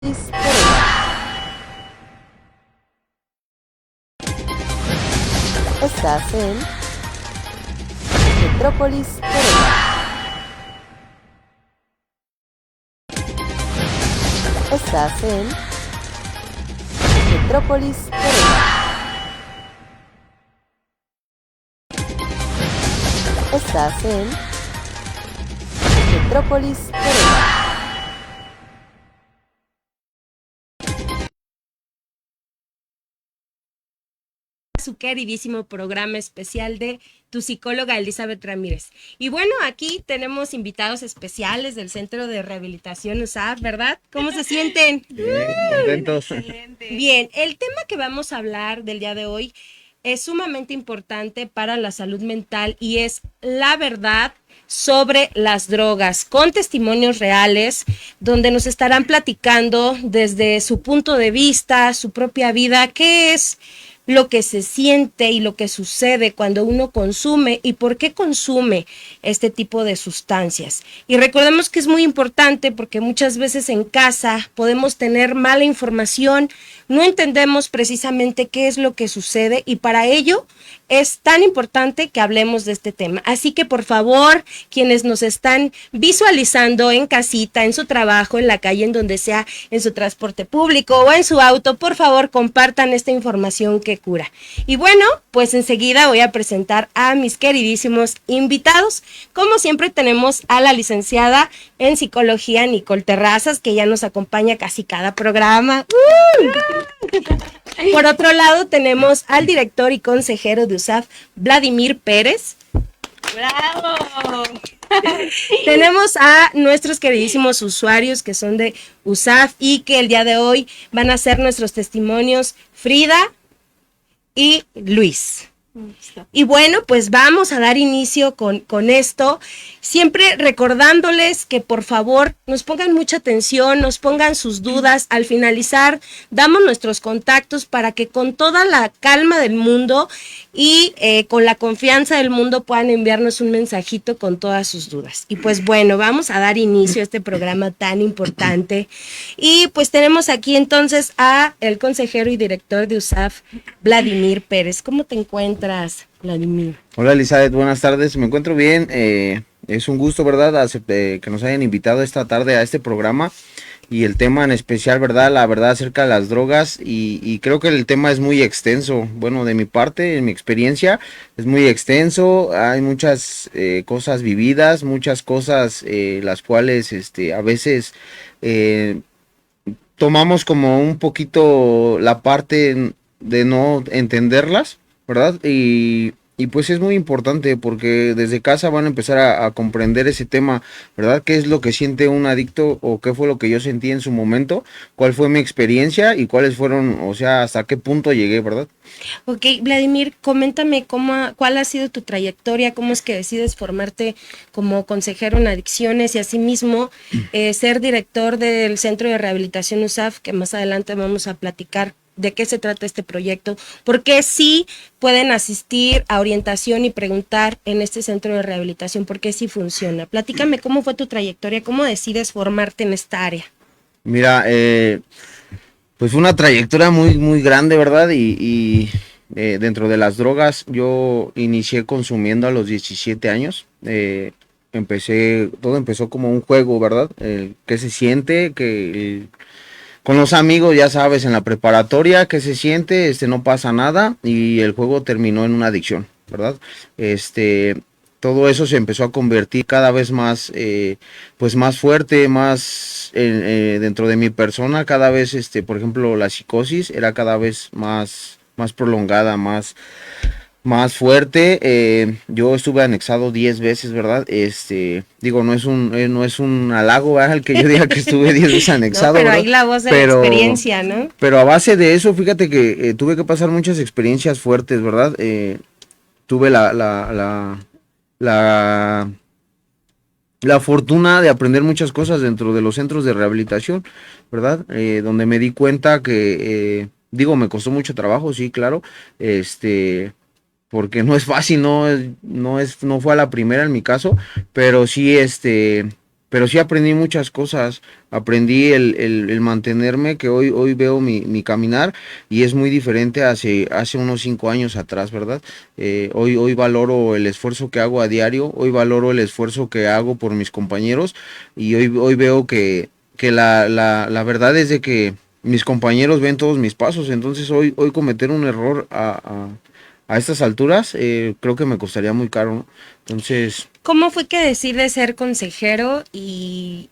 Estás en Metrópolis Corea. Estás en Metrópolis Corea. Estás en Metrópolis Corea. Su queridísimo programa especial de tu psicóloga Elizabeth Ramírez. Y bueno, aquí tenemos invitados especiales del Centro de Rehabilitación USAF, ¿verdad? ¿Cómo se sienten? Bien, contentos. Bien, el tema que vamos a hablar del día de hoy es sumamente importante para la salud mental y es la verdad sobre las drogas, con testimonios reales, donde nos estarán platicando desde su punto de vista, su propia vida, qué es lo que se siente y lo que sucede cuando uno consume y por qué consume este tipo de sustancias. Y recordemos que es muy importante porque muchas veces en casa podemos tener mala información, no entendemos precisamente qué es lo que sucede y para ello es tan importante que hablemos de este tema. Así que por favor, quienes nos están visualizando en casita, en su trabajo, en la calle, en donde sea, en su transporte público o en su auto, por favor compartan esta información que cura. Y bueno, pues enseguida voy a presentar a mis queridísimos invitados. Como siempre tenemos a la licenciada en psicología Nicole Terrazas, que ya nos acompaña casi cada programa. Por otro lado tenemos al director y consejero de USAF, Vladimir Pérez. ¡Bravo! Tenemos a nuestros queridísimos usuarios que son de USAF y que el día de hoy van a ser nuestros testimonios, Frida y Luis. Y bueno, pues vamos a dar inicio con esto, siempre recordándoles que por favor nos pongan mucha atención, nos pongan sus dudas. Al finalizar damos nuestros contactos para que con toda la calma del mundo y con la confianza del mundo puedan enviarnos un mensajito con todas sus dudas. Y pues bueno, vamos a dar inicio a este programa tan importante. Y pues tenemos aquí entonces a el consejero y director de USAF, Vladimir Pérez. ¿Cómo te encuentras, Vladimir? Hola Elizabeth, buenas tardes, me encuentro bien, es un gusto, ¿verdad? Que nos hayan invitado esta tarde a este programa y el tema en especial, ¿verdad? La verdad acerca de las drogas y creo que el tema es muy extenso. Bueno, de mi parte, en mi experiencia, es muy extenso, hay muchas cosas vividas, muchas cosas las cuales a veces tomamos como un poquito la parte de no entenderlas, ¿verdad? Y pues es muy importante porque desde casa van a empezar a comprender ese tema, ¿verdad? ¿Qué es lo que siente un adicto o qué fue lo que yo sentí en su momento? ¿Cuál fue mi experiencia y cuáles fueron, o sea, hasta qué punto llegué, ¿verdad? Ok, Vladimir, coméntame cuál ha sido tu trayectoria, cómo es que decides formarte como consejero en adicciones y asimismo ser director del Centro de Rehabilitación USAF, que más adelante vamos a platicar de qué se trata este proyecto, porque sí pueden asistir a orientación y preguntar en este centro de rehabilitación, porque sí funciona. Platícame cómo fue tu trayectoria, cómo decides formarte en esta área. Mira, pues fue una trayectoria muy, muy grande, ¿verdad? Dentro de las drogas, yo inicié consumiendo a los 17 años. Todo empezó como un juego, ¿verdad? ¿Qué se siente? Con los amigos, ya sabes, en la preparatoria, ¿qué se siente? No pasa nada y el juego terminó en una adicción, ¿verdad? Todo eso se empezó a convertir cada vez más, pues más fuerte, más dentro de mi persona, cada vez, por ejemplo, la psicosis era cada vez más prolongada, más fuerte. Yo estuve anexado 10 veces, ¿verdad? Digo, no es un halago, ¿verdad? El que yo diga que estuve 10 veces anexado, no, pero ¿verdad? ahí la voz de la experiencia, ¿no? Pero a base de eso, fíjate que tuve que pasar muchas experiencias fuertes, ¿verdad? Tuve la fortuna de aprender muchas cosas dentro de los centros de rehabilitación, ¿verdad? Donde me di cuenta que, digo, me costó mucho trabajo, sí, claro, porque no es fácil, no fue a la primera en mi caso, pero sí, pero sí aprendí muchas cosas, aprendí el mantenerme, que hoy veo mi caminar y es muy diferente hace unos 5 años atrás, ¿verdad? Hoy valoro el esfuerzo que hago a diario, hoy valoro el esfuerzo que hago por mis compañeros y hoy veo que la verdad es de que mis compañeros ven todos mis pasos, entonces hoy cometer un error a estas alturas, creo que me costaría muy caro, ¿no? Entonces, ¿Cómo fue que decides ser consejero y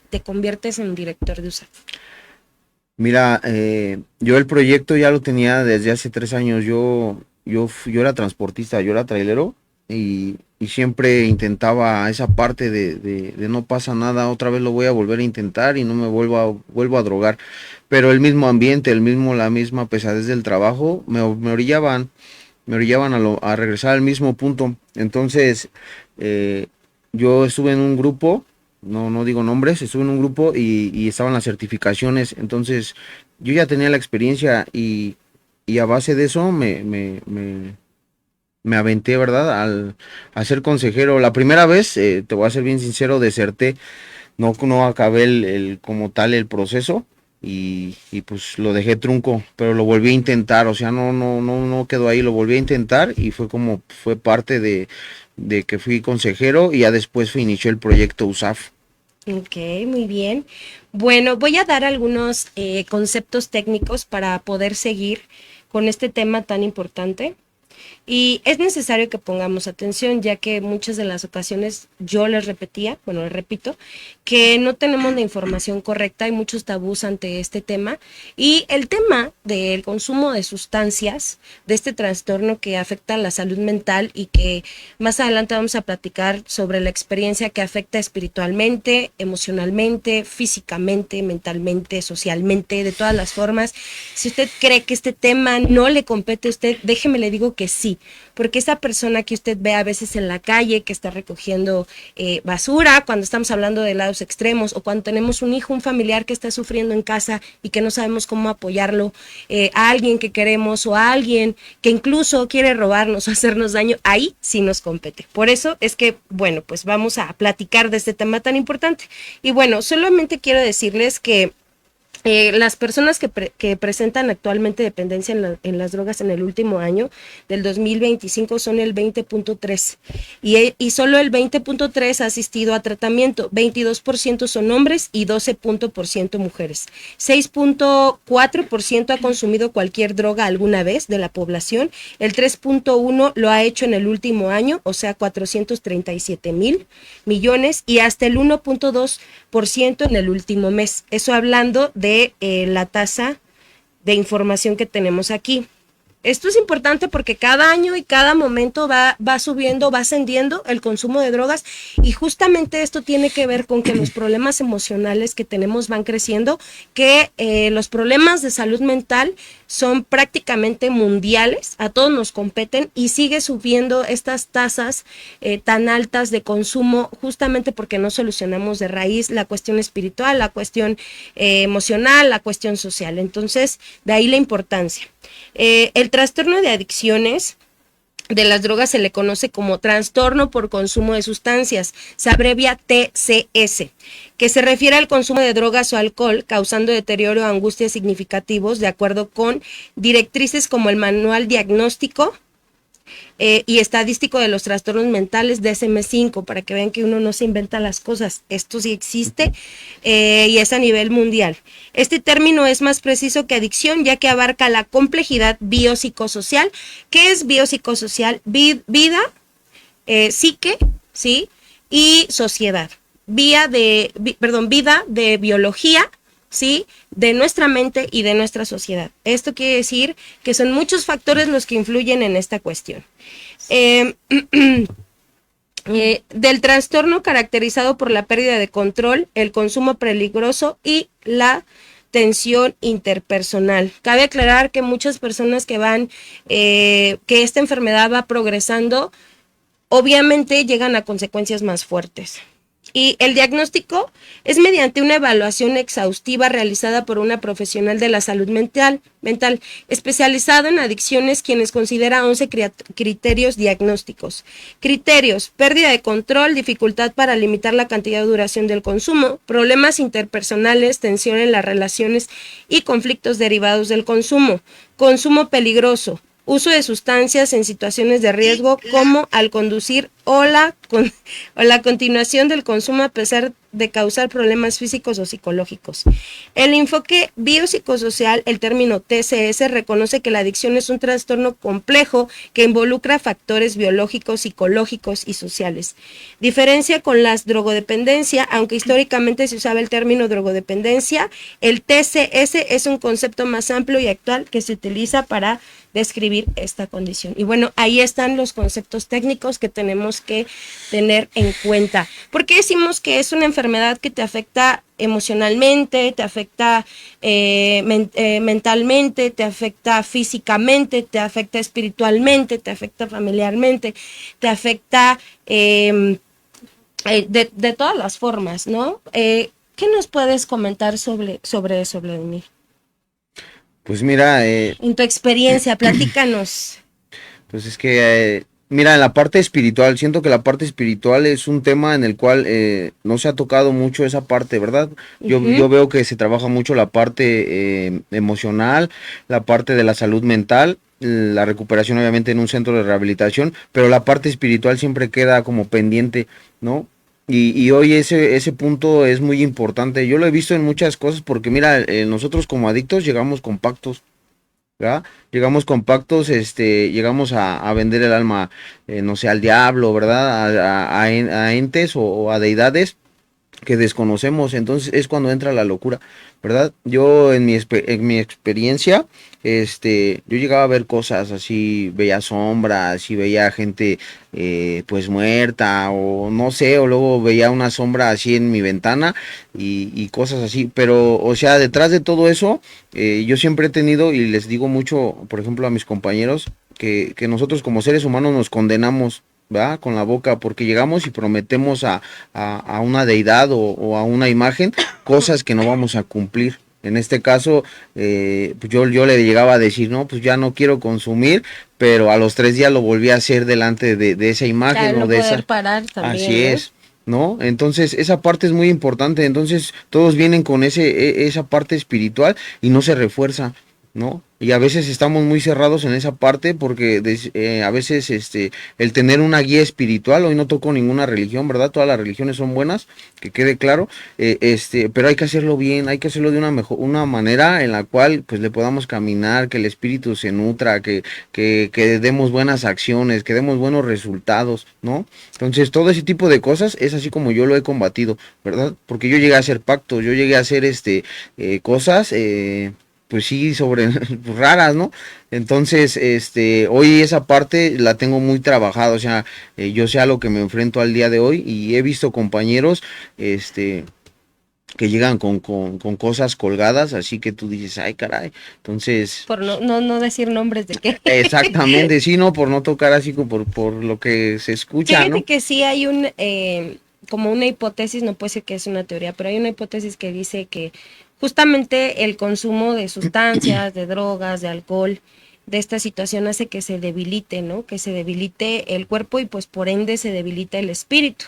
te conviertes en director de USAF? mira, yo el proyecto ya lo tenía desde hace 3 años. Yo era transportista, yo era trailero y siempre intentaba esa parte de no pasa nada, otra vez lo voy a volver a intentar y no me vuelvo a drogar. Pero el mismo ambiente, la misma pesadez del trabajo me orillaban a regresar al mismo punto. Entonces, eh, yo estuve en un grupo, no digo nombres, estuve en un grupo y estaban las certificaciones. Entonces, yo ya tenía la experiencia y a base de eso me aventé, ¿verdad? A ser consejero. La primera vez, te voy a ser bien sincero, deserté, no acabé como tal el proceso y pues lo dejé trunco, pero lo volví a intentar, o sea, no quedó ahí, lo volví a intentar y fue parte de que fui consejero y ya después inició el proyecto USAF. Ok, muy bien. Bueno, voy a dar algunos conceptos técnicos para poder seguir con este tema tan importante. Y es necesario que pongamos atención, ya que muchas de las ocasiones yo les repetía, bueno, les repito, que no tenemos la información correcta, hay muchos tabús ante este tema. Y el tema del consumo de sustancias, de este trastorno que afecta a la salud mental y que más adelante vamos a platicar sobre la experiencia que afecta espiritualmente, emocionalmente, físicamente, mentalmente, socialmente, de todas las formas. Si usted cree que este tema no le compete a usted, déjeme le digo que sí, porque esa persona que usted ve a veces en la calle, que está recogiendo basura, cuando estamos hablando de lados extremos, o cuando tenemos un hijo, un familiar que está sufriendo en casa y que no sabemos cómo apoyarlo, a alguien que queremos o a alguien que incluso quiere robarnos o hacernos daño, ahí sí nos compete. Por eso es que, bueno, pues vamos a platicar de este tema tan importante. Y bueno, solamente quiero decirles que las personas que presentan actualmente dependencia en las drogas en el último año del 2025 son el 20.3 y solo el 20.3 ha asistido a tratamiento, 22% son hombres y 12% mujeres. 6.4% ha consumido cualquier droga alguna vez de la población, el 3.1 lo ha hecho en el último año, o sea 437,000,000,000 y hasta el 1.2% en el último mes. Eso hablando de la tasa de información que tenemos aquí. Esto es importante porque cada año y cada momento va subiendo, va ascendiendo el consumo de drogas y justamente esto tiene que ver con que los problemas emocionales que tenemos van creciendo, que los problemas de salud mental son prácticamente mundiales, a todos nos competen y sigue subiendo estas tasas tan altas de consumo justamente porque no solucionamos de raíz la cuestión espiritual, la cuestión emocional, la cuestión social. Entonces, de ahí la importancia. El trastorno de adicciones de las drogas se le conoce como trastorno por consumo de sustancias, se abrevia TCS, que se refiere al consumo de drogas o alcohol causando deterioro o angustias significativos de acuerdo con directrices como el Manual Diagnóstico y estadístico de los trastornos mentales DSM-5, para que vean que uno no se inventa las cosas, esto sí existe y es a nivel mundial. Este término es más preciso que adicción, ya que abarca la complejidad biopsicosocial. ¿Qué es biopsicosocial? Vida, psique, ¿sí? Y sociedad. Vida de biología, ¿sí? De nuestra mente y de nuestra sociedad. Esto quiere decir que son muchos factores los que influyen en esta cuestión. Del trastorno caracterizado por la pérdida de control, el consumo peligroso y la tensión interpersonal. Cabe aclarar que muchas personas que esta enfermedad va progresando, obviamente llegan a consecuencias más fuertes. Y el diagnóstico es mediante una evaluación exhaustiva realizada por una profesional de la salud mental especializado en adicciones, quienes considera 11 criterios diagnósticos. Criterios: pérdida de control, dificultad para limitar la cantidad o duración del consumo, problemas interpersonales, tensión en las relaciones y conflictos derivados del consumo peligroso, uso de sustancias en situaciones de riesgo como al conducir o la continuación del consumo a pesar de causar problemas físicos o psicológicos. El enfoque biopsicosocial, el término TCS, reconoce que la adicción es un trastorno complejo que involucra factores biológicos, psicológicos y sociales. Diferencia con las drogodependencia, aunque históricamente se usaba el término drogodependencia, el TCS es un concepto más amplio y actual que se utiliza para describir esta condición. Y bueno, ahí están los conceptos técnicos que tenemos que tener en cuenta. ¿Por qué decimos que es una enfermedad que te afecta emocionalmente, te afecta mentalmente, te afecta físicamente, te afecta espiritualmente, te afecta familiarmente, te afecta de todas las formas, ¿no? ¿Qué nos puedes comentar sobre eso, Vladimir? Pues mira, En tu experiencia, platícanos. pues es que, mira, en la parte espiritual, siento que la parte espiritual es un tema en el cual no se ha tocado mucho esa parte, ¿verdad? Yo veo que se trabaja mucho la parte emocional, la parte de la salud mental, la recuperación obviamente en un centro de rehabilitación, pero la parte espiritual siempre queda como pendiente, ¿no? Y hoy ese punto es muy importante. Yo lo he visto en muchas cosas porque mira, nosotros como adictos llegamos con pactos, ¿verdad? Llegamos con pactos, llegamos a vender el alma, no sé, al diablo, ¿verdad? A entes o a deidades que desconocemos, entonces es cuando entra la locura, ¿verdad? Yo en mi experiencia, yo llegaba a ver cosas así, veía sombras y veía gente pues muerta o no sé, o luego veía una sombra así en mi ventana y cosas así, pero o sea, detrás de todo eso, yo siempre he tenido y les digo mucho, por ejemplo, a mis compañeros, que nosotros como seres humanos nos condenamos, ¿verdad? Con la boca, porque llegamos y prometemos a una deidad o a una imagen cosas que no vamos a cumplir. En este caso, pues yo le llegaba a decir, no, pues ya no quiero consumir, pero a los 3 días lo volví a hacer delante de esa imagen Claro, o no de poder esa. parar también, Así ¿no? es, ¿no? Entonces, esa parte es muy importante. Entonces, todos vienen con esa parte espiritual y no se refuerza, ¿no? Y a veces estamos muy cerrados en esa parte porque a veces el tener una guía espiritual, hoy no toco ninguna religión, ¿verdad? Todas las religiones son buenas, que quede claro, pero hay que hacerlo bien, hay que hacerlo de una manera en la cual pues le podamos caminar, que el espíritu se nutra, que demos buenas acciones, que demos buenos resultados, ¿no? Entonces, todo ese tipo de cosas es así como yo lo he combatido, ¿verdad? Porque yo llegué a hacer pactos, yo llegué a hacer cosas, pues sí, sobre raras, ¿no? Entonces, hoy esa parte la tengo muy trabajada, o sea, yo sé a lo que me enfrento al día de hoy y he visto compañeros, que llegan con cosas colgadas, así que tú dices, ay, caray, entonces, Por no decir nombres de qué. exactamente, sí, no, por no tocar así como por lo que se escucha, Fíjate ¿no? que sí hay como una hipótesis, no puede ser que es una teoría, pero hay una hipótesis que dice que justamente el consumo de sustancias, de drogas, de alcohol, de esta situación hace que se debilite, ¿no? Que se debilite el cuerpo y pues por ende se debilita el espíritu.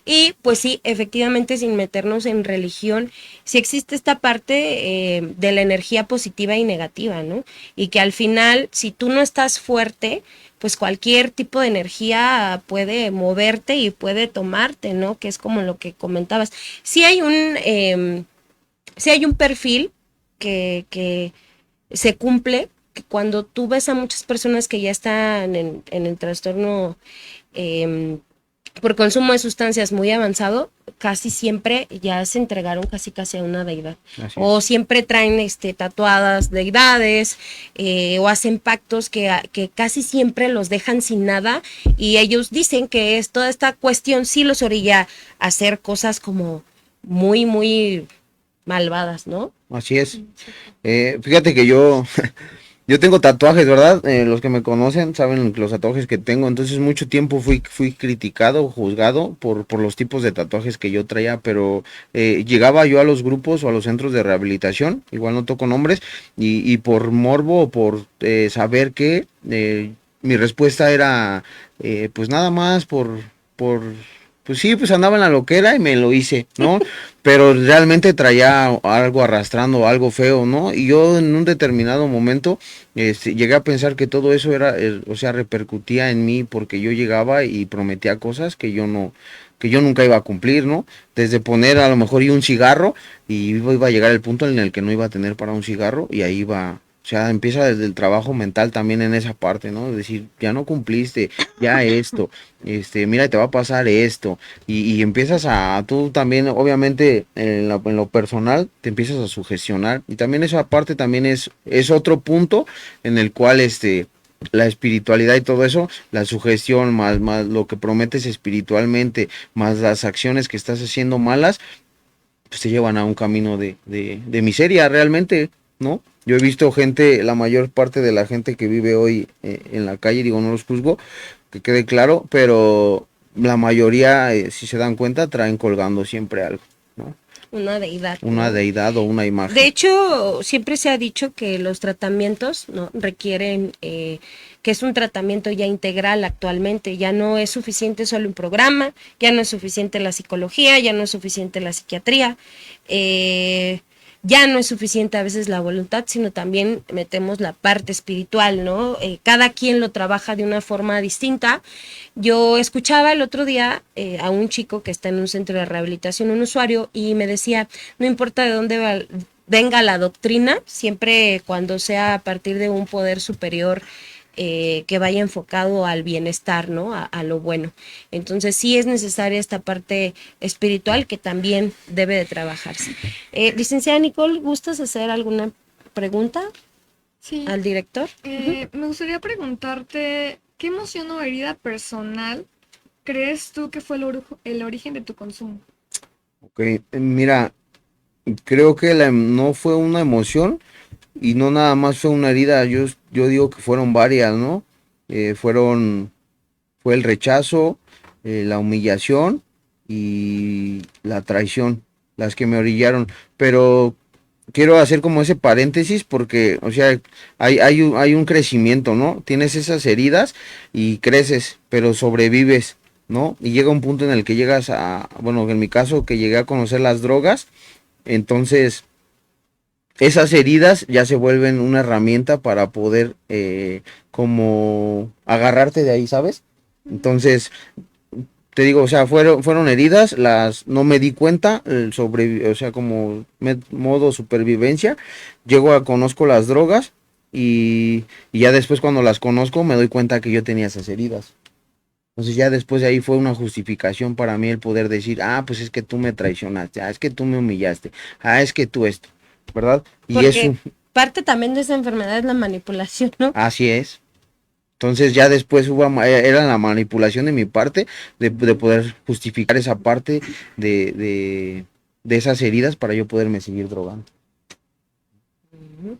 Y pues sí, efectivamente, sin meternos en religión, sí existe esta parte de la energía positiva y negativa, ¿no? Y que al final, si tú no estás fuerte, pues cualquier tipo de energía puede moverte y puede tomarte, ¿no? Que es como lo que comentabas. Sí hay un perfil que se cumple, que cuando tú ves a muchas personas que ya están en el trastorno por consumo de sustancias muy avanzado, casi siempre ya se entregaron casi a una deidad. Así O es. siempre traen tatuadas deidades, o hacen pactos que casi siempre los dejan sin nada, y ellos dicen que toda esta cuestión sí los orilla a hacer cosas como muy malvadas, ¿no? Así es. Fíjate que yo Yo tengo tatuajes, ¿verdad? Los que me conocen saben los tatuajes que tengo. Entonces mucho tiempo fui criticado, juzgado por los tipos de tatuajes que yo traía, pero llegaba yo a los grupos o a los centros de rehabilitación, igual no toco nombres, y por morbo o por saber que mi respuesta era pues nada más por, pues sí, pues andaba en la loquera y me lo hice, ¿no? Pero realmente traía algo arrastrando, algo feo, ¿no? Y yo en un determinado momento llegué a pensar que todo eso era, o sea, repercutía en mí porque yo llegaba y prometía cosas que yo nunca iba a cumplir, ¿no? Desde poner a lo mejor y un cigarro y iba a llegar el punto en el que no iba a tener para un cigarro y ahí va. O sea, empieza desde el trabajo mental también en esa parte, ¿no? Decir, ya no cumpliste, ya esto, mira, te va a pasar esto, y empiezas a, tú también, obviamente, en lo personal, te empiezas a sugestionar, y también esa parte también es otro punto en el cual, la espiritualidad y todo eso, la sugestión, más lo que prometes espiritualmente, más las acciones que estás haciendo malas, pues te llevan a un camino de miseria realmente, ¿no? Yo he visto gente, la mayor parte de la gente que vive hoy en la calle, digo, no los juzgo, que quede claro, pero la mayoría, si se dan cuenta, traen colgando siempre algo, ¿no? Una deidad, Una ¿no? deidad o una De imagen. hecho, siempre se ha dicho que los tratamientos, ¿no? Requieren, que es un tratamiento ya integral actualmente, ya no es suficiente solo un programa, ya no es suficiente la psicología, ya no es suficiente la psiquiatría, ya no es suficiente a veces la voluntad, sino también metemos la parte espiritual, ¿no? Cada quien lo trabaja de una forma distinta. Yo escuchaba el otro día a un chico que está en un centro de rehabilitación, un usuario, y me decía, no importa de dónde venga la doctrina, siempre cuando sea a partir de un poder superior que vaya enfocado al bienestar, ¿no? A lo bueno. Entonces sí es necesaria esta parte espiritual que también debe de trabajarse. Licenciada Nicole, ¿gustas hacer alguna pregunta Sí, al director? me gustaría preguntarte, ¿qué emoción o herida personal crees tú que fue el origen de tu consumo? Ok, mira, creo que no fue una emoción y no nada más fue una herida, yo digo que fueron varias, ¿no? Fueron fue el rechazo, la humillación y la traición, las que me orillaron. Pero quiero hacer como ese paréntesis porque, o sea, hay un crecimiento, ¿no? Tienes esas heridas y creces, pero sobrevives, ¿no? Y llega un punto en el que llegas a, bueno, en mi caso, que llegué a conocer las drogas, entonces esas heridas ya se vuelven una herramienta para poder como agarrarte de ahí, ¿sabes? Entonces, te digo, o sea, fueron heridas, no me di cuenta, o sea, como modo supervivencia, conozco las drogas y ya después cuando las conozco me doy cuenta que yo tenía esas heridas. Entonces ya después de ahí fue una justificación para mí el poder decir, ah, pues es que tú me traicionaste, ah, es que tú me humillaste, ah, es que tú esto, ¿verdad? Y Porque eso, parte también de esa enfermedad es la manipulación, ¿no? así es. Entonces ya después era la manipulación de mi parte de poder justificar esa parte de, de, de esas heridas para yo poderme seguir drogando.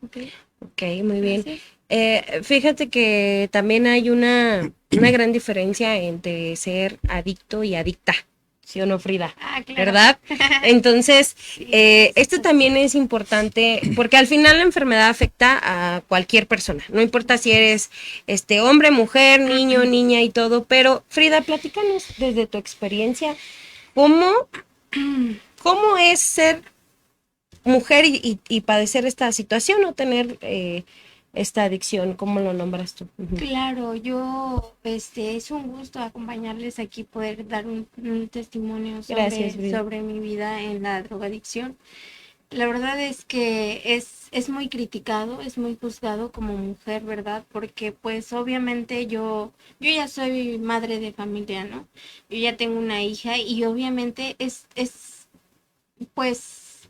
Ok, Ok, muy bien. gracias. Fíjate que también hay una gran diferencia entre ser adicto y adicta, ¿sí o no, Frida? Ah, claro. ¿Verdad? Entonces, Sí, esto también es importante porque al final la enfermedad afecta a cualquier persona, no importa si eres hombre, mujer, niño, niña y todo, pero Frida, platícanos desde tu experiencia, ¿cómo, cómo es ser mujer y padecer esta situación o tener esta adicción? ¿Cómo lo nombras tú? Ujú. Claro, yo, es un gusto acompañarles aquí, poder dar un testimonio Gracias, Frida. sobre mi vida en la drogadicción. La verdad es que es muy criticado, es muy juzgado como mujer, ¿verdad? Porque pues obviamente yo ya soy madre de familia, ¿no? Yo ya tengo una hija y obviamente pues,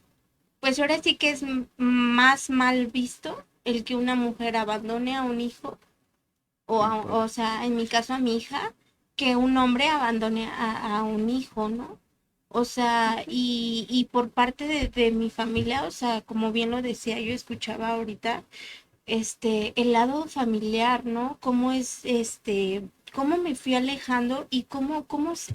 pues ahora sí que es más mal visto el que una mujer abandone a un hijo o sea, en mi caso a mi hija, que un hombre abandone a un hijo, ¿no? O sea, y por parte de mi familia, o sea, como bien lo decía, yo escuchaba ahorita, el lado familiar, ¿no? Cómo es, cómo me fui alejando y cómo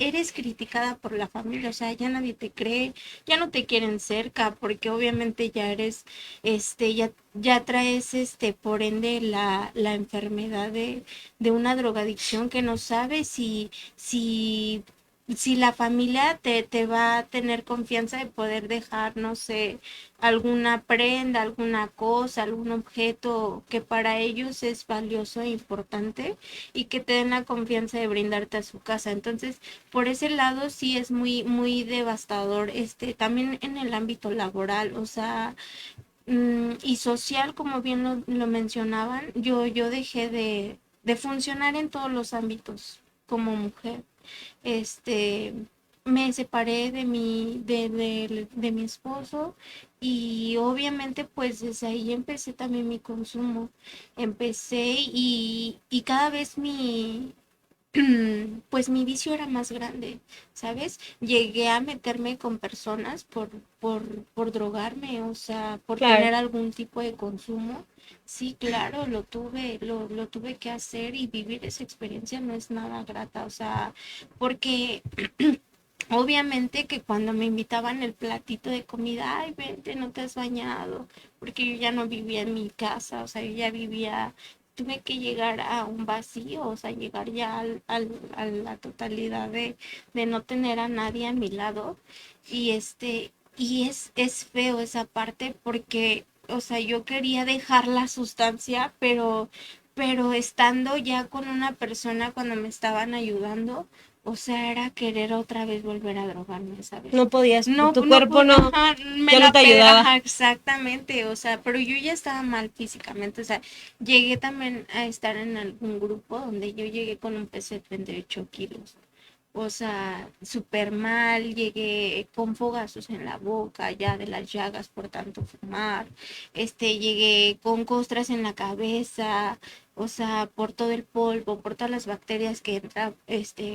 eres criticada por la familia, o sea, ya nadie te cree, ya no te quieren cerca, porque obviamente ya eres, ya traes, por ende, la enfermedad de una drogadicción que no sabes si la familia te va a tener confianza de poder dejar, no sé, alguna prenda, alguna cosa, algún objeto que para ellos es valioso e importante y que te den la confianza de brindarte a su casa. Entonces, por ese lado sí es muy devastador, también en el ámbito laboral, o sea, y social, como bien lo mencionaban, yo dejé de funcionar en todos los ámbitos como mujer. Este, Me separé de mi esposo y obviamente pues desde ahí empecé también mi consumo. Empecé y cada vez pues mi vicio era más grande, ¿sabes? Llegué a meterme con personas por, por drogarme, o sea, por Claro. tener algún tipo de consumo. Sí, claro, lo tuve que hacer y vivir esa experiencia no es nada grata, o sea, porque obviamente que cuando me invitaban el platito de comida, ay, vente, no te has bañado, porque yo ya no vivía en mi casa, o sea, yo ya vivía, tuve que llegar a un vacío, o sea, llegar ya a la totalidad de no tener a nadie a mi lado. Y es feo esa parte porque, o sea, yo quería dejar la sustancia, pero estando ya con una persona cuando me estaban ayudando, o sea, era querer otra vez volver a drogarme, ¿sabes? No podías, No, tu no, cuerpo no, ajá, me ya no la te ayudaba. ajá, exactamente, o sea, pero yo ya estaba mal físicamente, o sea, llegué también a estar en algún grupo donde yo llegué con un peso de 38 kilos, o sea, súper mal, llegué con fogazos en la boca, ya de las llagas por tanto fumar, llegué con costras en la cabeza, o sea, por todo el polvo, por todas las bacterias que entran,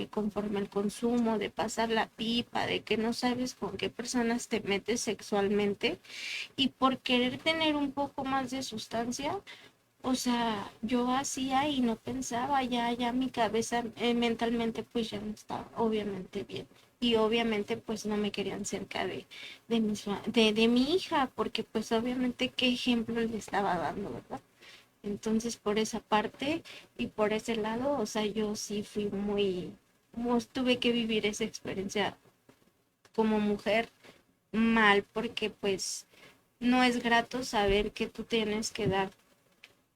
conforme al consumo, de pasar la pipa, de que no sabes con qué personas te metes sexualmente, y por querer tener un poco más de sustancia, o sea, yo hacía y no pensaba, ya mi cabeza mentalmente pues ya no estaba obviamente bien. Y obviamente pues no me querían cerca de mi hija, porque pues obviamente qué ejemplo le estaba dando, ¿verdad? Entonces por esa parte y por ese lado, o sea, yo sí fui tuve que vivir esa experiencia como mujer mal, porque pues no es grato saber que tú tienes que dar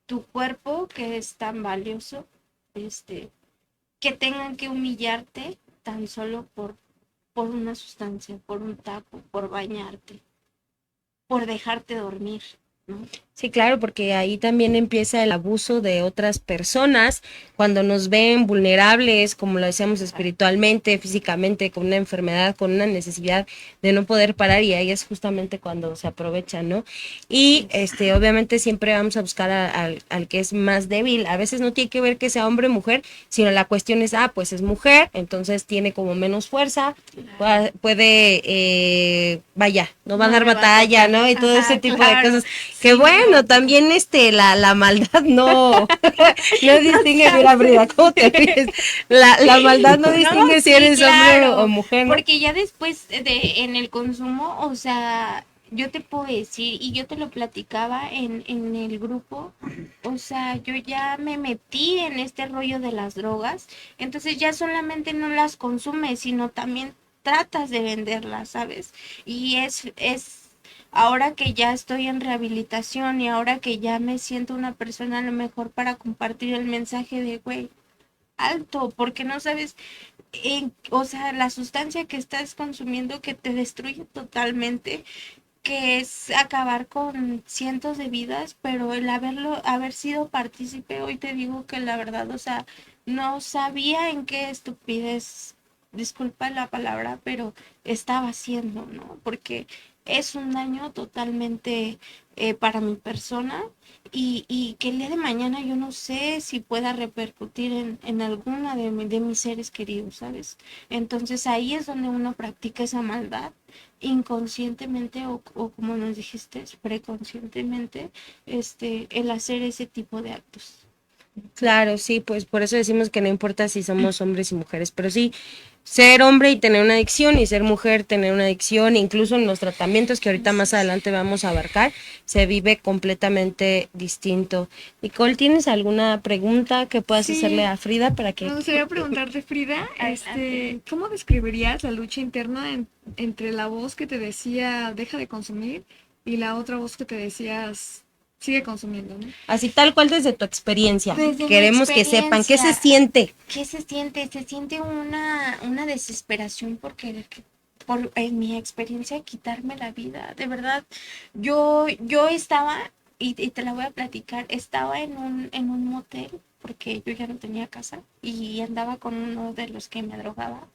tu cuerpo que es tan valioso, este, que tengan que humillarte tan solo por una sustancia, por un taco, por bañarte, por dejarte dormir, ¿no? Sí, claro, porque ahí también empieza el abuso de otras personas cuando nos ven vulnerables, como lo decíamos espiritualmente, físicamente, con una enfermedad, con una necesidad de no poder parar y ahí es justamente cuando se aprovechan, ¿no? Y obviamente siempre vamos a buscar al que es más débil. A veces no tiene que ver que sea hombre o mujer, sino la cuestión es, pues es mujer, entonces tiene como menos fuerza, puede, vaya, no va a No dar me va a batalla, tocar. ¿no? Y todo ese Ajá, tipo de claro. cosas. Que Sí, no me va bueno, a tocar. también la maldad no, no No distingue, mira sabes. Frida, ¿cómo te ríes? La maldad no No, distingue si sí, eres hombre o claro, mujer, ¿no? porque ya después en el consumo, o sea, yo te puedo decir, y yo te lo platicaba en el grupo, o sea, yo ya me metí en este rollo de las drogas, entonces ya solamente no las consumes, sino también tratas de venderlas, ¿sabes? Y ahora que ya estoy en rehabilitación y ahora que ya me siento una persona a lo mejor para compartir el mensaje de, güey, alto, porque no sabes, o sea, la sustancia que estás consumiendo que te destruye totalmente, que es acabar con cientos de vidas, pero el haber sido partícipe, hoy te digo que la verdad, o sea, no sabía en qué estupidez, disculpa la palabra, pero estaba haciendo, ¿no? Porque es un daño totalmente para mi persona y que el día de mañana yo no sé si pueda repercutir en alguna de mis seres queridos, ¿sabes? Entonces ahí es donde uno practica esa maldad inconscientemente o como nos dijiste, preconscientemente, el hacer ese tipo de actos. Claro, sí, pues por eso decimos que no importa si somos hombres y mujeres, pero sí ser hombre y tener una adicción y ser mujer tener una adicción, incluso en los tratamientos que ahorita más adelante vamos a abarcar, se vive completamente distinto. Nicole, ¿tienes alguna pregunta que puedas Sí. hacerle a Frida para que... Me gustaría preguntarte, Frida, Adelante. ¿cómo describirías la lucha interna entre la voz que te decía deja de consumir y la otra voz que te decías sigue consumiendo, ¿no? Así tal cual desde tu experiencia, Desde mi queremos que sepan qué se experiencia, siente. ¿qué se siente? Se siente una desesperación por querer, por en mi experiencia, quitarme la vida. De verdad, yo estaba, y te la voy a platicar, estaba en un motel, porque yo ya no tenía casa, y andaba con uno de los que me drogaba.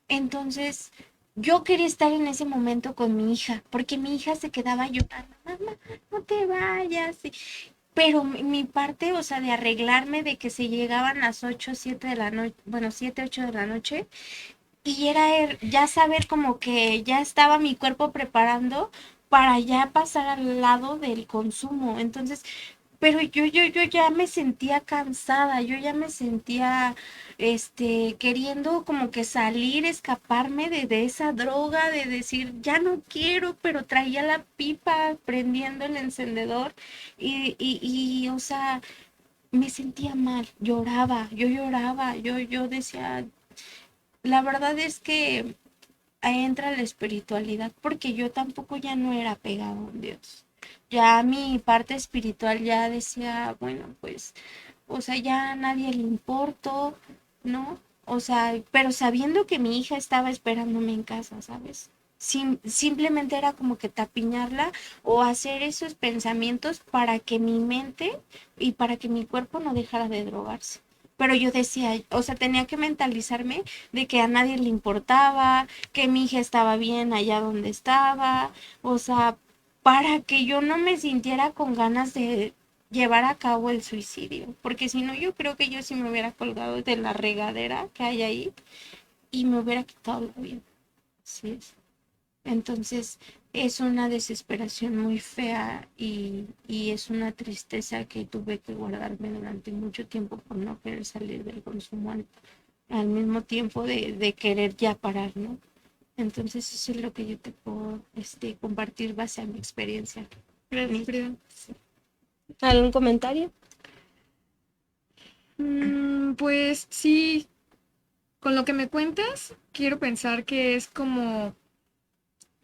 Entonces, yo quería estar en ese momento con mi hija, porque mi hija se quedaba llorando, mamá, no te vayas. Pero mi parte, o sea, de arreglarme, de que se llegaban las 8 7 de la noche, bueno, 7 8 de la noche, y era ya saber como que ya estaba mi cuerpo preparando para ya pasar al lado del consumo. Entonces, pero yo ya me sentía cansada, yo ya me sentía, queriendo como que salir, escaparme de esa droga, de decir, ya no quiero, pero traía la pipa prendiendo el encendedor o sea, me sentía mal, yo lloraba, yo decía, la verdad es que ahí entra la espiritualidad, porque yo tampoco ya no era apegado a Dios. Ya mi parte espiritual ya decía, bueno, pues, o sea, ya a nadie le importo, ¿no? O sea, pero sabiendo que mi hija estaba esperándome en casa, ¿sabes? Simplemente era como que tapiñarla o hacer esos pensamientos para que mi mente y para que mi cuerpo no dejara de drogarse. Pero yo decía, o sea, tenía que mentalizarme de que a nadie le importaba, que mi hija estaba bien allá donde estaba, o sea, para que yo no me sintiera con ganas de llevar a cabo el suicidio, porque si no, yo creo que yo sí me hubiera colgado de la regadera que hay ahí y me hubiera quitado la vida. Sí. Entonces es una desesperación muy fea y es una tristeza que tuve que guardarme durante mucho tiempo por no querer salir del consumo al mismo tiempo de querer ya parar, ¿no? Entonces eso es lo que yo te puedo compartir base a mi experiencia. Gracias, Frida. ¿Algún comentario? Pues sí, con lo que me cuentas, quiero pensar que es como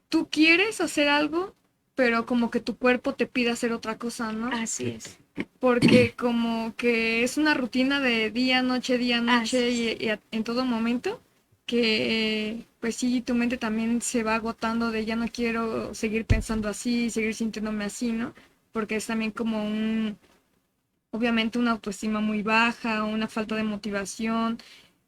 tú quieres hacer algo, pero como que tu cuerpo te pide hacer otra cosa, ¿no? Así es. Porque como que es una rutina de día, noche, Así y en todo momento, que pues sí, tu mente también se va agotando de ya no quiero seguir pensando así, seguir sintiéndome así, ¿no? Porque es también como obviamente una autoestima muy baja, una falta de motivación,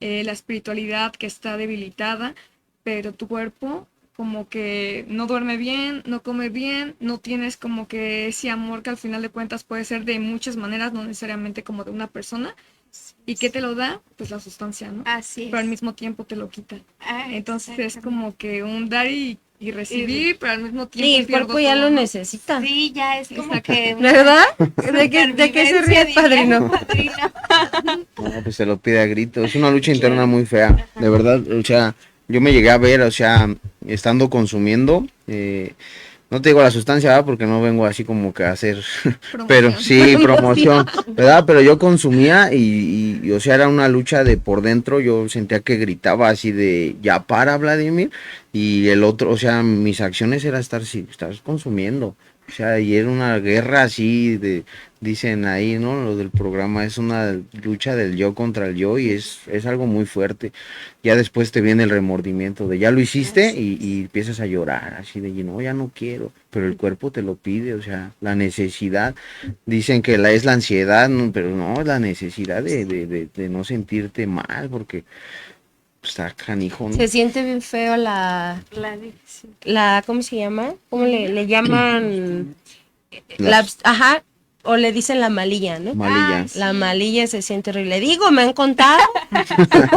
la espiritualidad que está debilitada, pero tu cuerpo como que no duerme bien, no come bien, no tienes como que ese amor que al final de cuentas puede ser de muchas maneras, no necesariamente como de una persona. ¿Y qué te lo da? Pues la sustancia, ¿no? Así Pero al es. mismo tiempo te lo quita. Ah, Entonces es exactamente. como que un dar y recibir, pero al mismo Sí, tiempo el pierdo cuerpo ya todo, lo ¿no? necesita. Sí, ya es como que ¿Verdad? ¿De qué se ríe, supervivencia, diría mi padrino? padrino. No, pues se lo pide a gritos. Es una lucha interna Claro. muy fea, Ajá. de verdad. O sea, yo me llegué a ver, o sea, estando consumiendo, no te digo la sustancia, ¿verdad? Porque no vengo así como que a hacer, pero Promoción. sí, promoción, ¿verdad? Pero yo consumía o sea, era una lucha de por dentro. Yo sentía que gritaba así de, ya para, Vladimir. Y el otro, o sea, mis acciones era estar consumiendo. O sea, y era una guerra así dicen ahí, ¿no? Lo del programa es una lucha del yo contra el yo y es algo muy fuerte. Ya después te viene el remordimiento de ya lo hiciste Así es. y empiezas a llorar así de, no, ya no quiero, pero el cuerpo te lo pide, o sea, la necesidad. Dicen que es la ansiedad, pero no, es la necesidad de no sentirte mal, porque Está canijo, ¿no? Se siente bien feo La adicción. ¿cómo se llama? ¿Cómo le llaman? Las- Ajá, o le dicen la malilla, ¿no? Malilla. La malilla se siente horrible. Digo, me han contado,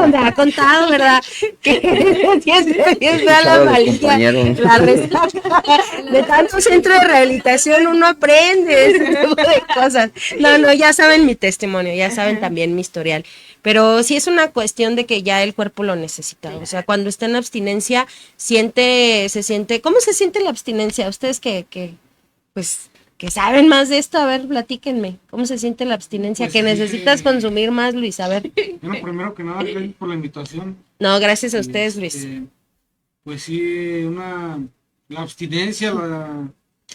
me ha contado, ¿verdad? Que se siente bien fea la Escuchado a los malilla. compañeros. La resaca. De tanto centro de rehabilitación uno aprende ese tipo de cosas. No, ya saben mi testimonio, ya saben también mi historial. Pero sí es una cuestión de que ya el cuerpo lo necesita. O sea, cuando está en abstinencia, se siente, ¿cómo se siente la abstinencia? Ustedes pues, que saben más de esto, a ver, platíquenme. ¿Cómo se siente la abstinencia? Pues Que sí, necesitas consumir más, Luis, a ver. Bueno, primero que nada, gracias por la invitación. No, gracias a ustedes, Luis. Pues sí, la abstinencia,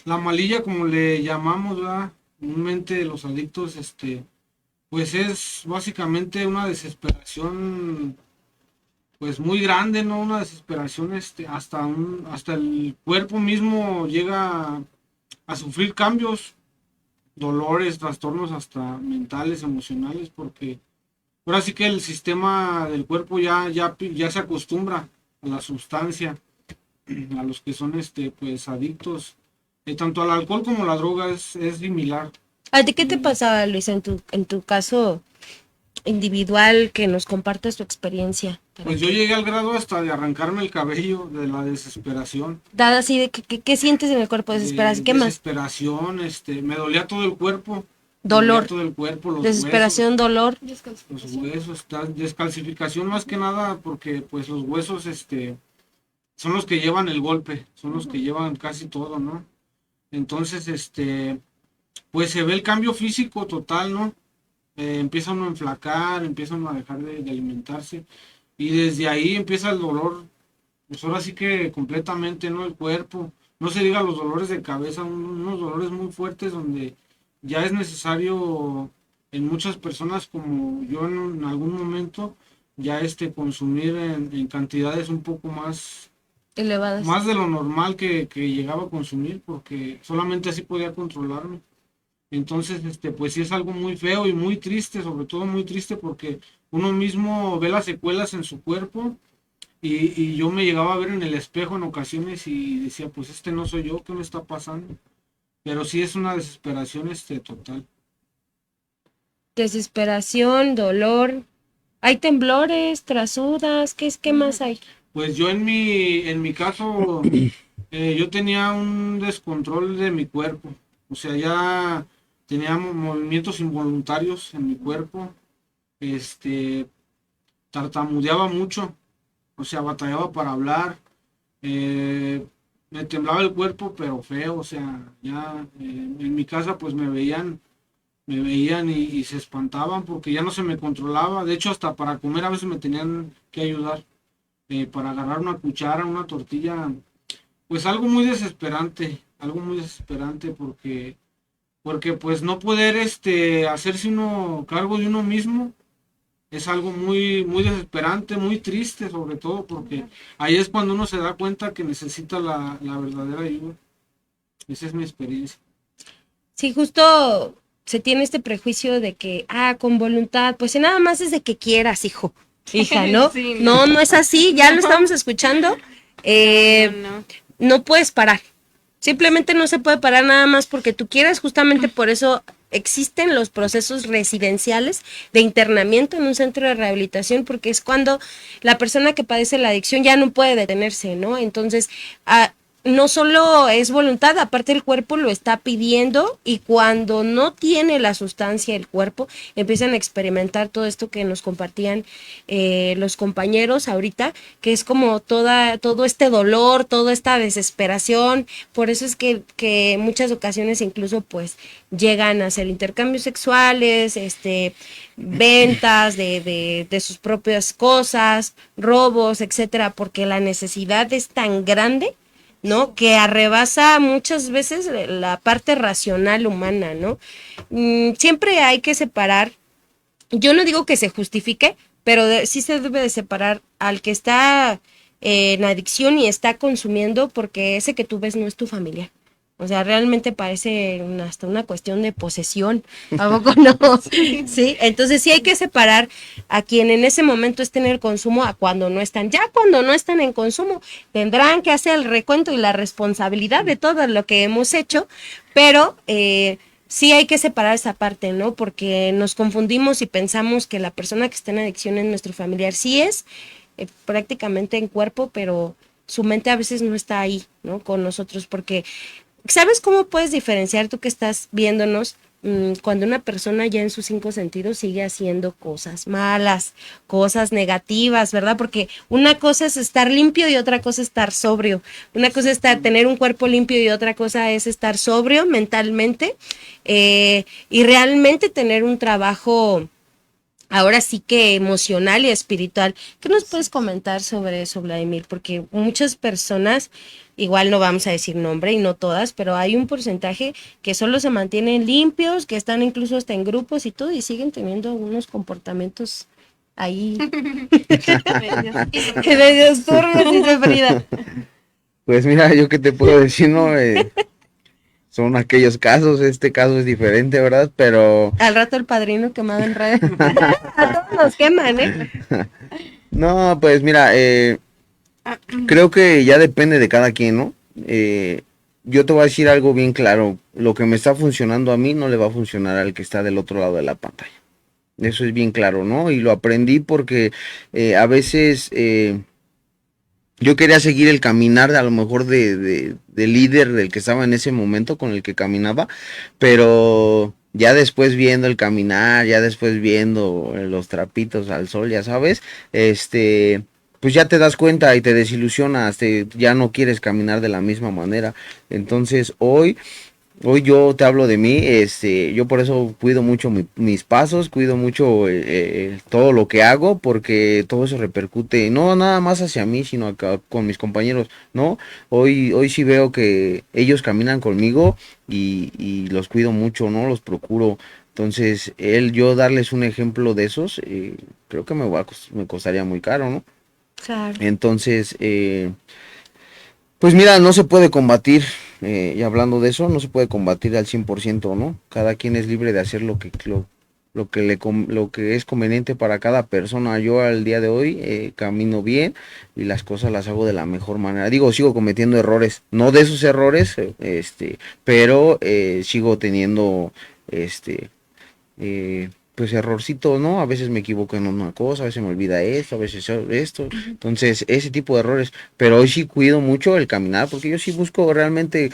la malilla, como le llamamos, ¿verdad? Comúnmente los adictos, pues es básicamente una desesperación, pues muy grande, ¿no? Una desesperación, hasta el cuerpo mismo llega a sufrir cambios, dolores, trastornos hasta mentales, emocionales, porque ahora sí que el sistema del cuerpo ya se acostumbra a la sustancia, a los que son pues adictos, tanto al alcohol como a la droga es similar. ¿A ti qué te pasaba, Luis, en tu caso individual, que nos compartas tu experiencia? Pues yo llegué al grado hasta de arrancarme el cabello de la desesperación. Dada así de ¿qué sientes en el cuerpo? Desesperación, ¿qué más? Desesperación, me dolía todo el cuerpo. Dolor. Me dolía todo el cuerpo, los Desesperación, dolor. huesos, los huesos, descalcificación más que nada porque pues los huesos, son los que llevan el golpe, son los que llevan casi todo, ¿no? Entonces, pues se ve el cambio físico total, ¿no? Empieza uno a enflacar, empieza uno a dejar de alimentarse y desde ahí empieza el dolor, pues ahora sí que completamente, ¿no? El cuerpo, no se diga los dolores de cabeza, unos dolores muy fuertes donde ya es necesario en muchas personas como yo en algún momento ya consumir en cantidades un poco Elevadas. más de lo normal que llegaba a consumir porque solamente así podía controlarme. Entonces, pues sí es algo muy feo y muy triste, sobre todo muy triste porque uno mismo ve las secuelas en su cuerpo y yo me llegaba a ver en el espejo en ocasiones y decía, pues no soy yo, ¿qué me está pasando? Pero sí es una desesperación, total. Desesperación, dolor. ¿Hay temblores, trasudas? ¿Qué más hay? Pues yo en mi caso, yo tenía un descontrol de mi cuerpo, o sea, ya tenía movimientos involuntarios en mi cuerpo, tartamudeaba mucho, o sea, batallaba para hablar, me temblaba el cuerpo, pero feo, o sea, ya en mi casa pues me veían y se espantaban porque ya no se me controlaba, de hecho hasta para comer a veces me tenían que ayudar. Para agarrar una cuchara, una tortilla, pues algo muy desesperante porque pues no poder hacerse uno cargo de uno mismo es algo muy muy desesperante, muy triste sobre todo porque ahí es cuando uno se da cuenta que necesita la verdadera ayuda. Esa es mi experiencia. Sí, justo se tiene este prejuicio de que, con voluntad, pues nada más es de que quieras, hijo, hija, ¿no? Sí, no es así, ya lo estamos escuchando. No. No puedes parar. Simplemente no se puede parar nada más porque tú quieras, justamente por eso existen los procesos residenciales de internamiento en un centro de rehabilitación, porque es cuando la persona que padece la adicción ya no puede detenerse, ¿no? Entonces, no solo es voluntad, aparte el cuerpo lo está pidiendo y cuando no tiene la sustancia el cuerpo, empiezan a experimentar todo esto que nos compartían los compañeros ahorita, que es como todo este dolor, toda esta desesperación. Por eso es que en muchas ocasiones incluso pues llegan a hacer intercambios sexuales, ventas de sus propias cosas, robos, etcétera, porque la necesidad es tan grande, ¿no? Que arrebasa muchas veces la parte racional humana, ¿no? Siempre hay que separar, yo no digo que se justifique, pero sí se debe de separar al que está en adicción y está consumiendo, porque ese que tú ves no es tu familiar. O sea, realmente parece hasta una cuestión de posesión, ¿a poco no? Sí, entonces sí hay que separar a quien en ese momento está en el consumo a cuando no están. Ya cuando no están en consumo, tendrán que hacer el recuento y la responsabilidad de todo lo que hemos hecho, pero sí hay que separar esa parte, ¿no? Porque nos confundimos y pensamos que la persona que está en adicción es nuestro familiar. Sí es prácticamente en cuerpo, pero su mente a veces no está ahí, ¿no? Con nosotros, porque ¿sabes cómo puedes diferenciar tú que estás viéndonos cuando una persona ya en sus 5 sentidos sigue haciendo cosas malas, cosas negativas, ¿verdad? Porque una cosa es estar limpio y otra cosa es estar sobrio. Una cosa es tener un cuerpo limpio y otra cosa es estar sobrio mentalmente y realmente tener un trabajo ahora sí que emocional y espiritual. ¿Qué nos puedes comentar sobre eso, Vladimir? Porque muchas personas, igual no vamos a decir nombre y no todas, pero hay un porcentaje que solo se mantienen limpios, que están incluso hasta en grupos y todo, y siguen teniendo algunos comportamientos ahí medios turbios, dice Frida. Pues mira, yo qué te puedo decir, ¿no? Son aquellos casos, este caso es diferente, ¿verdad? Pero Al rato el padrino quemado en redes. A todos nos queman, ¿eh? no, pues mira, creo que ya depende de cada quien, ¿no? Yo te voy a decir algo bien claro, lo que me está funcionando a mí no le va a funcionar al que está del otro lado de la pantalla. Eso es bien claro, ¿no? Y lo aprendí porque a veces yo quería seguir el caminar a lo mejor de líder del que estaba en ese momento con el que caminaba, pero ya después viendo el caminar, ya después viendo los trapitos al sol, ya sabes, pues ya te das cuenta y te desilusionas, ya no quieres caminar de la misma manera. Entonces hoy yo te hablo de mí, yo por eso cuido mucho mis pasos, cuido mucho todo lo que hago, porque todo eso repercute, no nada más hacia mí, sino acá con mis compañeros, ¿no? Hoy sí veo que ellos caminan conmigo y los cuido mucho, ¿no? Los procuro. Entonces, yo darles un ejemplo de esos, creo que me costaría muy caro, ¿no? Claro. Entonces, pues mira, no se puede combatir, y hablando de eso, no se puede combatir al 100%, ¿no? Cada quien es libre de hacer lo que es conveniente para cada persona. Yo al día de hoy camino bien y las cosas las hago de la mejor manera. Digo, sigo cometiendo errores, no de esos errores, pero sigo teniendo, este, pues errorcitos, ¿no? A veces me equivoco en una cosa, a veces me olvida esto, a veces esto. Entonces, ese tipo de errores. Pero hoy sí cuido mucho el caminar, porque yo sí busco realmente,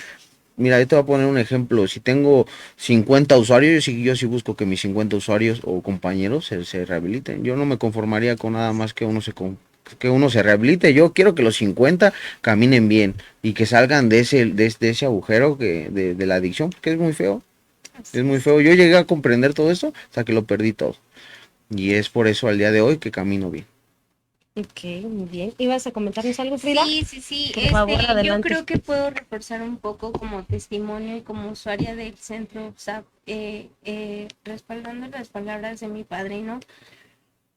mira, yo te voy a poner un ejemplo. Si tengo 50 usuarios, yo sí busco que mis 50 usuarios o compañeros se rehabiliten. Yo no me conformaría con nada más que que uno se rehabilite. Yo quiero que los 50 caminen bien y que salgan de ese agujero de la adicción, porque es muy feo. Es muy feo. Yo llegué a comprender todo esto hasta que lo perdí todo. Y es por eso al día de hoy que camino bien. Ok, muy bien. ¿Ibas a comentarnos algo, Frida? Sí, sí, sí. Por favor, Yo adelante. creo que puedo reforzar un poco como testimonio y como usuaria del centro, respaldando las palabras de mi padrino,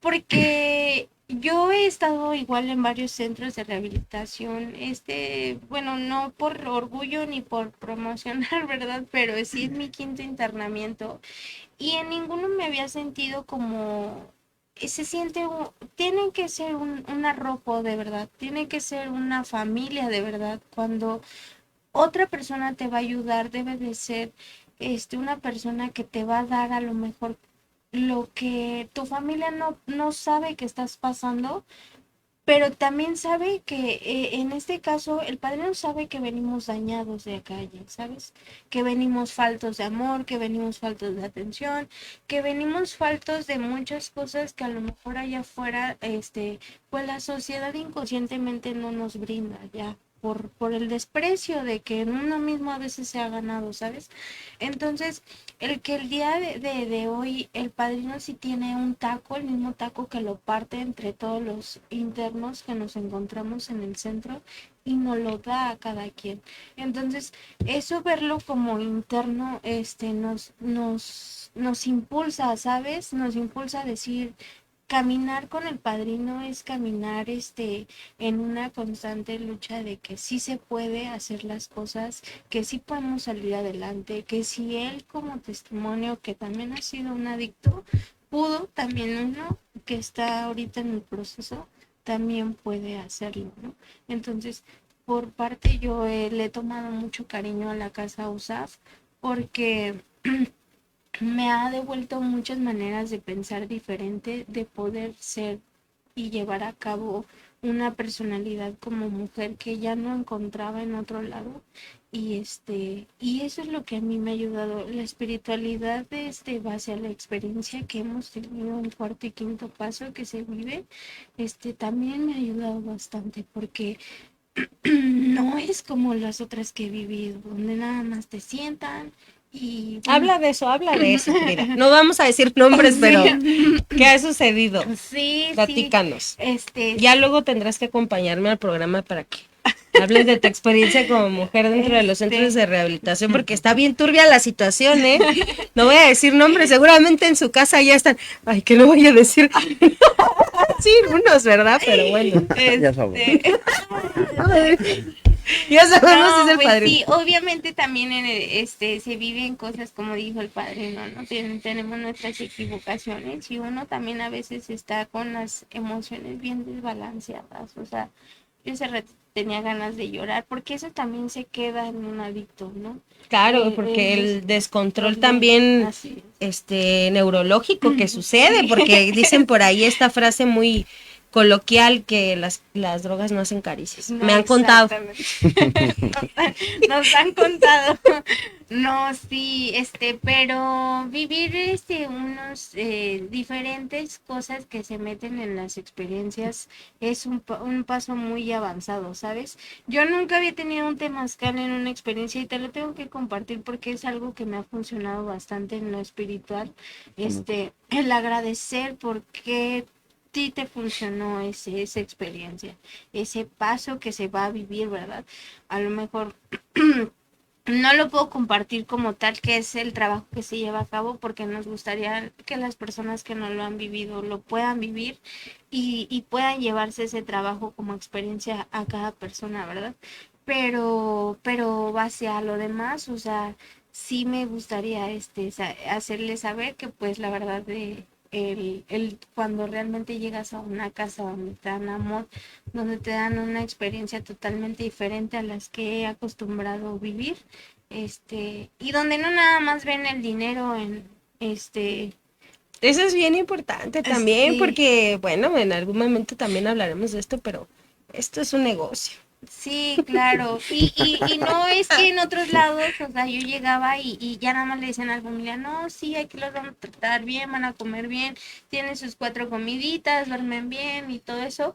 porque yo he estado igual en varios centros de rehabilitación, bueno, no por orgullo ni por promocionar, ¿verdad? Pero sí es mi quinto internamiento y en ninguno me había sentido como se siente, tienen que ser un arropo de verdad, tiene que ser una familia de verdad. Cuando otra persona te va a ayudar, debe de ser una persona que te va a dar a lo mejor lo que tu familia no sabe que estás pasando, pero también sabe que en este caso el padrino sabe que venimos dañados de calle, ¿sabes? Que venimos faltos de amor, que venimos faltos de atención, que venimos faltos de muchas cosas que a lo mejor allá afuera, pues la sociedad inconscientemente no nos brinda ya. Por el desprecio de que en uno mismo a veces se ha ganado, ¿sabes? Entonces, el que el día de hoy el padrino sí tiene un taco, el mismo taco que lo parte entre todos los internos que nos encontramos en el centro y nos lo da a cada quien. Entonces, eso verlo como interno, nos impulsa, ¿sabes? Nos impulsa a decir caminar con el padrino es caminar en una constante lucha de que sí se puede hacer las cosas, que sí podemos salir adelante, que si él como testimonio que también ha sido un adicto, pudo, también uno que está ahorita en el proceso también puede hacerlo, ¿no? Entonces, por parte yo le he tomado mucho cariño a la casa USAF porque me ha devuelto muchas maneras de pensar diferente, de poder ser y llevar a cabo una personalidad como mujer que ya no encontraba en otro lado. Y eso es lo que a mí me ha ayudado. La espiritualidad base a la experiencia que hemos tenido en cuarto y quinto paso que se vive, también me ha ayudado bastante porque no es como las otras que he vivido, donde nada más te sientan y Habla de eso, Frida. No vamos a decir nombres, pero ¿qué ha sucedido? sí, Platícanos. sí, Ya luego tendrás que acompañarme al programa para que hables de tu experiencia como mujer dentro de los centros de rehabilitación, porque está bien turbia la situación, ¿eh? No voy a decir nombres, seguramente en su casa ya están. Ay, que no voy a decir. Sí, unos, ¿verdad? Pero bueno. Ya sabes. Ya sabemos No, si es el pues padrino. sí, obviamente también se viven cosas como dijo el padrino, ¿no? Tenemos nuestras equivocaciones y uno también a veces está con las emociones bien desbalanceadas, o sea, yo ese rato tenía ganas de llorar porque eso también se queda en un adicto, ¿no? Claro, porque el descontrol también también, neurológico que sucede, porque dicen por ahí esta frase muy coloquial que las drogas no hacen caricias. No, Me han contado. nos han contado. No, sí, pero vivir unos diferentes cosas que se meten en las experiencias es un paso muy avanzado, ¿sabes? Yo nunca había tenido un temazcal en una experiencia y te lo tengo que compartir porque es algo que me ha funcionado bastante en lo espiritual. El agradecer porque ti te funcionó esa experiencia, ese paso que se va a vivir, ¿verdad? A lo mejor no lo puedo compartir como tal, que es el trabajo que se lleva a cabo, porque nos gustaría que las personas que no lo han vivido lo puedan vivir y puedan llevarse ese trabajo como experiencia a cada persona, ¿verdad? Pero base a lo demás, o sea, sí me gustaría hacerles saber que pues la verdad cuando realmente llegas a una casa donde te dan amor, donde te dan una experiencia totalmente diferente a las que he acostumbrado vivir, y donde no nada más ven el dinero en Eso es bien importante también, Sí. porque, bueno, en algún momento también hablaremos de esto, pero esto es un negocio. Sí, claro. Y no es que en otros lados, o sea, yo llegaba y ya nada más le decían a la familia, no, sí, aquí los van a tratar bien, van a comer bien, tienen sus 4 comiditas, duermen bien y todo eso.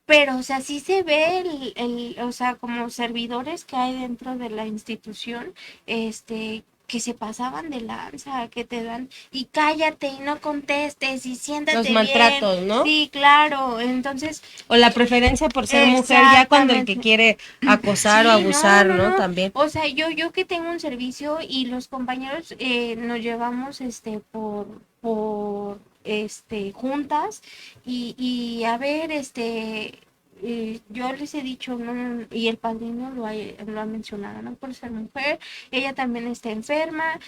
Pero, o sea, sí se ve o sea, como servidores que hay dentro de la institución, que se pasaban de lanza, que te dan, y cállate y no contestes y siéntate Los bien. maltratos, ¿no? Sí, claro. Entonces, O la preferencia por ser mujer, ya cuando el que Exactamente. quiere acosar o Sí, abusar, ¿no? También. O sea, yo que tengo un servicio y los compañeros nos llevamos por juntas y a ver, yo les he dicho, no, y el padrino lo ha mencionado, ¿no? Por ser mujer, ella también está enferma,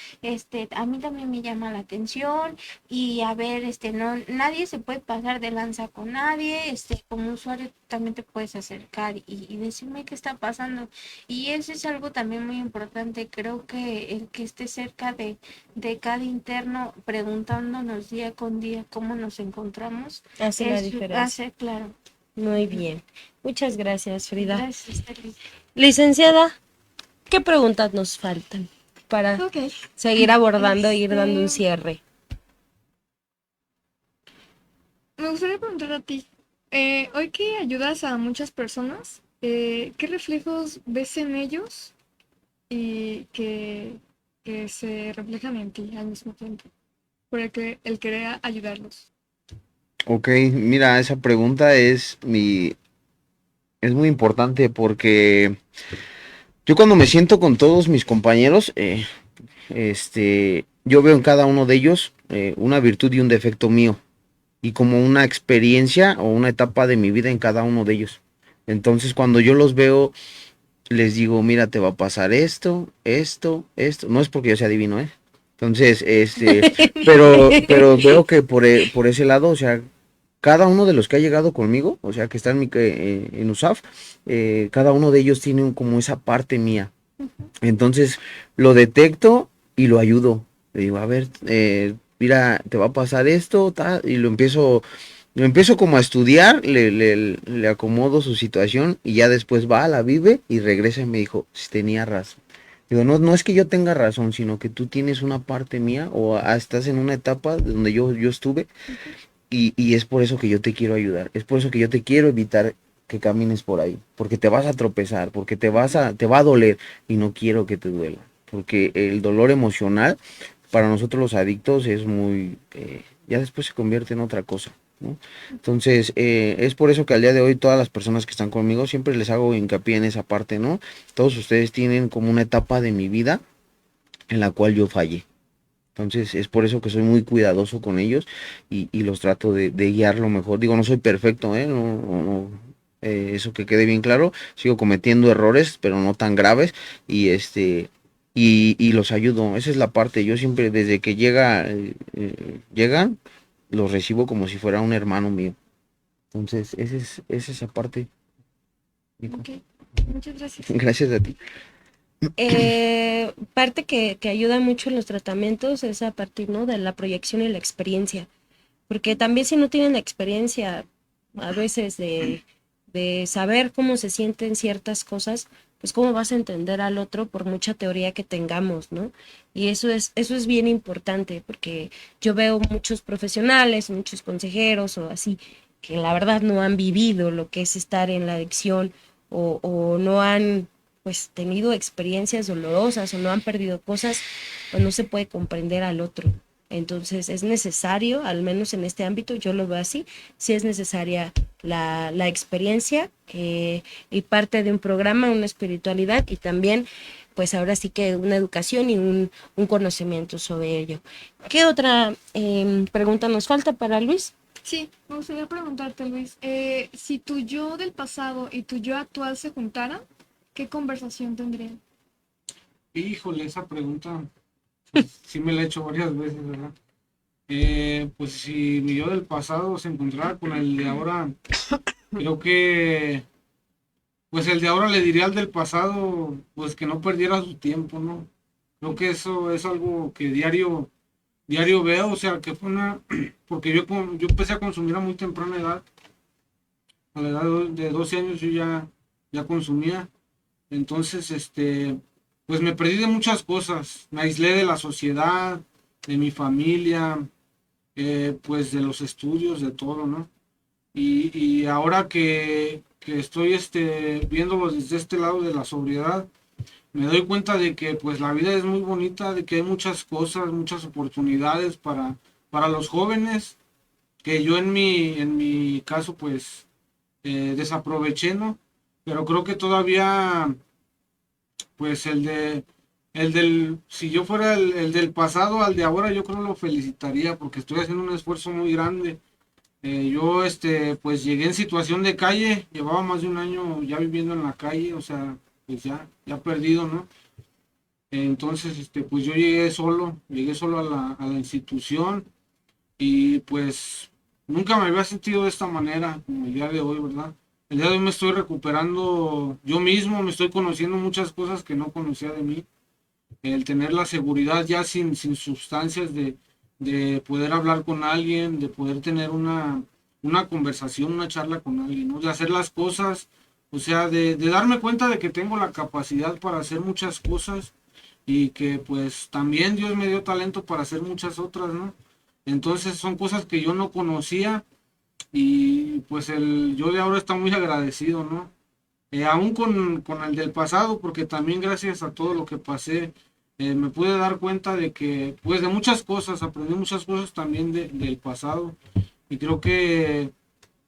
a mí también me llama la atención, y a ver, no, nadie se puede pasar de lanza con nadie, como usuario también te puedes acercar y decirme qué está pasando, y eso es algo también muy importante, creo que el que esté cerca de cada interno, preguntándonos día con día cómo nos encontramos, Hace la diferencia. hace, claro. Muy bien. Muchas gracias, Frida. Gracias, Terry. Licenciada, ¿qué preguntas nos faltan para Ok. seguir abordando e ir dando un cierre? Me gustaría preguntar a ti, hoy que ayudas a muchas personas, ¿qué reflejos ves en ellos y que se reflejan en ti al mismo tiempo? Por el querer ayudarlos. Ok, mira, esa pregunta es muy importante porque yo cuando me siento con todos mis compañeros, yo veo en cada uno de ellos una virtud y un defecto mío. y como una experiencia o una etapa de mi vida en cada uno de ellos. Entonces, cuando yo los veo, les digo, mira, te va a pasar esto, esto, esto. No es porque yo sea divino, ¿eh? Entonces, pero veo que por ese lado, o sea, cada uno de los que ha llegado conmigo, o sea, que está en USAF, cada uno de ellos tiene como esa parte mía. Entonces, lo detecto y lo ayudo. Le digo, a ver, mira, te va a pasar esto, y lo empiezo como a estudiar, le acomodo su situación y ya después va, la vive y regresa y me dijo, "Sí, tenía razón". Digo, no, no es que yo tenga razón, sino que tú tienes una parte mía o estás en una etapa donde yo estuve y es por eso que yo te quiero ayudar, es por eso que yo te quiero evitar que camines por ahí, porque te vas a tropezar, porque te va a doler y no quiero que te duela, porque el dolor emocional para nosotros los adictos es muy, ya después se convierte en otra cosa, ¿no? Entonces, es por eso que al día de hoy todas las personas que están conmigo siempre les hago hincapié en esa parte, ¿no? Todos ustedes tienen como una etapa de mi vida en la cual yo fallé. Entonces es por eso que soy muy cuidadoso con ellos y los trato de guiar lo mejor. Digo, no soy perfecto, ¿eh? Eso que quede bien claro. Sigo cometiendo errores, pero no tan graves. Y los ayudo. Esa es la parte. Yo siempre, desde que llegan, los recibo como si fuera un hermano mío. Entonces, esa es esa parte, Nico. Ok, muchas gracias. Gracias a ti. Parte que ayuda mucho en los tratamientos es a partir, ¿no?, de la proyección y la experiencia, porque también si no tienen la experiencia a veces de saber cómo se sienten ciertas cosas, pues cómo vas a entender al otro por mucha teoría que tengamos, ¿no? Y eso es bien importante, porque yo veo muchos profesionales, muchos consejeros o así, que la verdad no han vivido lo que es estar en la adicción o no han pues tenido experiencias dolorosas o no han perdido cosas, pues no se puede comprender al otro. Entonces es necesario, al menos en este ámbito, yo lo veo así, sí es necesaria la experiencia y parte de un programa, una espiritualidad y también, pues ahora sí que una educación y un conocimiento sobre ello. ¿Qué otra pregunta nos falta para Luis? Sí, me gustaría preguntarte, Luis, si tu yo del pasado y tu yo actual se juntaran, ¿qué conversación tendrían? Híjole, esa pregunta, pues, sí me la he hecho varias veces, ¿verdad? Pues si mi yo del pasado se encontrara con el de ahora, creo que, pues el de ahora le diría al del pasado, pues que no perdiera su tiempo, ¿no? Creo que eso es algo que diario veo, o sea, que fue porque yo empecé a consumir a muy temprana edad, a la edad de 12 años yo ya consumía, entonces, pues me perdí de muchas cosas, me aislé de la sociedad, de mi familia, pues de los estudios, de todo, ¿no? Y ahora que estoy viéndolo desde este lado de la sobriedad, me doy cuenta de que pues la vida es muy bonita, de que hay muchas cosas, muchas oportunidades para los jóvenes, que yo en mi caso pues desaproveché, ¿no? Pero creo que todavía pues si yo fuera el del pasado al de ahora, yo creo lo felicitaría porque estoy haciendo un esfuerzo muy grande. Yo, pues llegué en situación de calle, llevaba más de un año ya viviendo en la calle, o sea, pues ya perdido, ¿no? Entonces, pues yo llegué solo a la institución y pues nunca me había sentido de esta manera, como el día de hoy, ¿verdad? El día de hoy me estoy recuperando yo mismo, me estoy conociendo muchas cosas que no conocía de mí. El tener la seguridad ya sin sustancias de poder hablar con alguien, de poder tener una conversación, una charla con alguien, ¿no? De hacer las cosas, o sea, de darme cuenta de que tengo la capacidad para hacer muchas cosas y que pues también Dios me dio talento para hacer muchas otras, ¿no? Entonces son cosas que yo no conocía y pues yo de ahora está muy agradecido, ¿no? Aún con el del pasado, porque también gracias a todo lo que pasé, me pude dar cuenta de que, pues de muchas cosas, aprendí muchas cosas también del pasado y creo que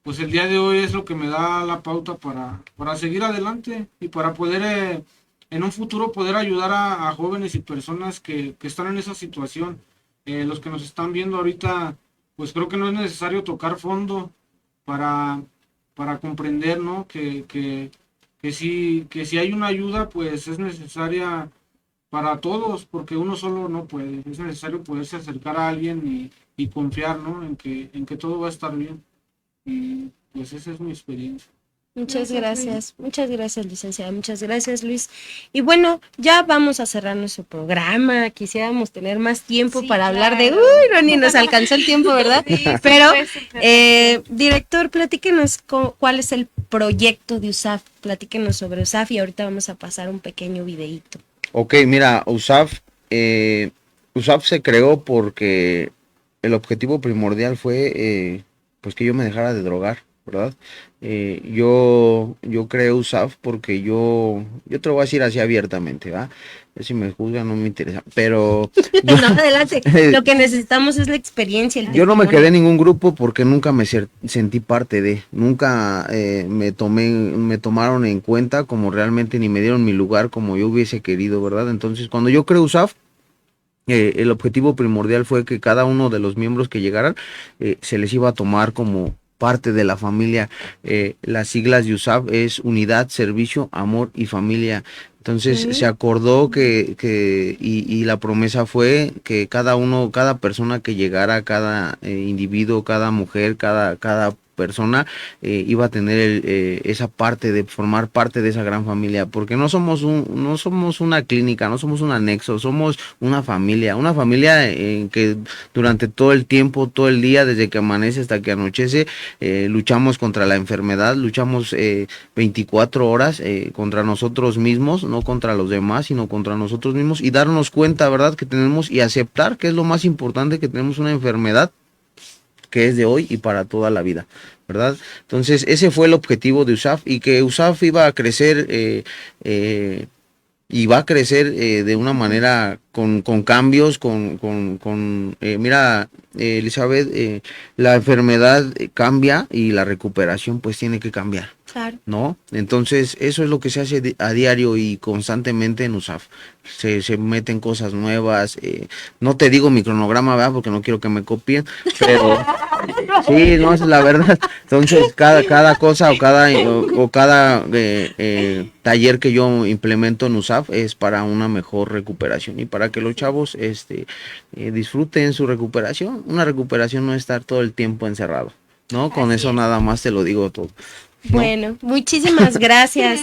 pues el día de hoy es lo que me da la pauta para seguir adelante y para poder en un futuro poder ayudar a jóvenes y personas que están en esa situación. Los que nos están viendo ahorita, pues creo que no es necesario tocar fondo para, para comprender, ¿no? Que si hay una ayuda, pues es necesaria para todos, porque uno solo no puede. Es necesario poderse acercar a alguien y confiar, ¿no? En que todo va a estar bien. Y pues esa es mi experiencia. Muchas gracias, licenciada, muchas gracias, Luis. Y bueno, ya vamos a cerrar nuestro programa. Quisiéramos tener más tiempo Sí, para hablar de, claro. no, ni nos alcanzó el tiempo, ¿verdad? Sí, Pero, fue súper director, platíquenos cuál es el proyecto de USAF, platíquenos sobre USAF y ahorita vamos a pasar un pequeño videíto. Ok, mira, USAF se creó porque el objetivo primordial fue pues que yo me dejara de drogar, ¿verdad? Yo creé USAF porque yo te lo voy a decir así abiertamente, ¿va? Si me juzgan no me interesa, pero No, adelante, lo que necesitamos es la experiencia, el yo no me testimonio. quedé en ningún grupo porque nunca sentí parte de, nunca me tomaron en cuenta como realmente ni me dieron mi lugar como yo hubiese querido, ¿verdad? Entonces, cuando yo creé USAF, el objetivo primordial fue que cada uno de los miembros que llegaran se les iba a tomar como parte de la familia. Las siglas de USAF es Unidad, Servicio, Amor y Familia. Entonces se acordó y la promesa fue que cada persona que llegara, cada individuo, cada mujer, cada persona iba a tener esa parte de formar parte de esa gran familia, porque no somos una clínica, no somos un anexo, somos una familia en que durante todo el tiempo, todo el día, desde que amanece hasta que anochece, luchamos contra la enfermedad, luchamos 24 horas contra nosotros mismos, no contra los demás, sino contra nosotros mismos, y darnos cuenta, ¿verdad?, que tenemos, y aceptar que es lo más importante, que tenemos una enfermedad que es de hoy y para toda la vida, ¿verdad? Entonces, ese fue el objetivo de USAF, y que USAF iba a crecer y va a crecer de una manera con cambios, mira, Elizabeth, la enfermedad cambia y la recuperación pues tiene que cambiar. Claro. ¿No? Entonces, eso es lo que se hace a diario y constantemente en USAF. Se meten cosas nuevas. No te digo mi cronograma, ¿verdad? Porque no quiero que me copien, pero sí, no, es la verdad. Entonces, cada cosa o cada taller que yo implemento en USAF es para una mejor recuperación y para que los chavos disfruten su recuperación. Una recuperación no es estar todo el tiempo encerrado, ¿no? Con Así eso es. nada más te lo digo todo. ¿No? Bueno, muchísimas gracias,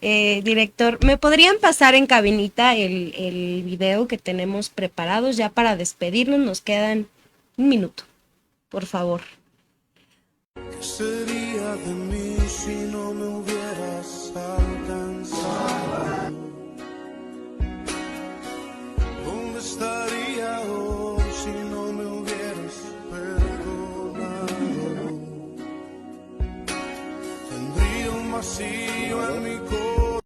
director. ¿Me podrían pasar en cabinita el video que tenemos preparados ya para despedirnos? Nos quedan un minuto, por favor. ¿Qué sería de mí si no me hubieras alcanzado? ¿Dónde estaría hoy si no me hubieras perdonado? Tendría un vacío en mi corazón.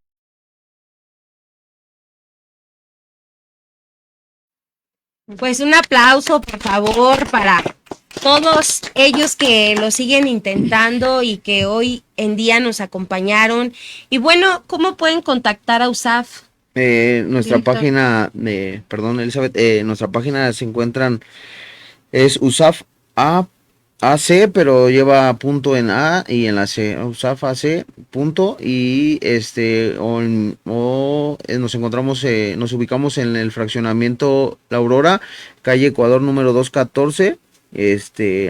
Pues un aplauso, por favor, para todos ellos que lo siguen intentando y que hoy en día nos acompañaron. Y bueno, ¿cómo pueden contactar a USAF? Nuestra Director. página, perdón, Elizabeth, nuestra página se encuentran, es USAF AC, pero lleva punto en A y en la C, USAF AC, punto, y nos encontramos, nos ubicamos en el fraccionamiento La Aurora, calle Ecuador número 214,